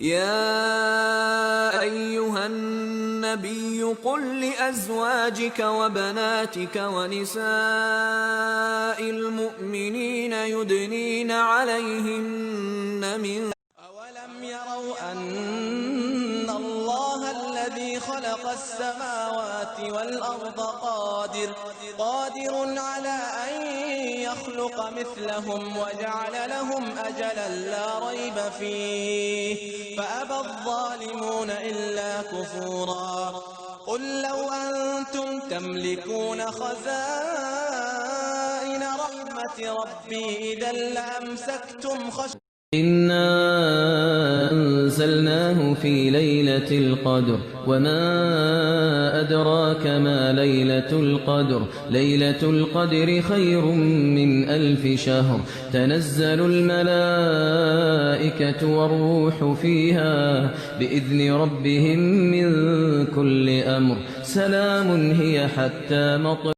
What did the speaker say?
يا أيها النبي قل لأزواجك وبناتك ونساء المؤمنين يدنين عليهن من أولم يروا أن الله الذي خلق السماوات والأرض قادر على أن يخلق مثلهم وجعل لهم أجلا لا ريب فيه فأبى الظالمون إلا كفورا. قل لو أنتم تملكون خزائن رحمة ربي إذا لأمسكتم إنا أنزلناه في ليلة القدر وما أدراك ما ليلة القدر ليلة القدر خير من 1000 شهر تنزل الملائكة والروح فيها بإذن ربهم من كل أمر سلام هي حتى مطلع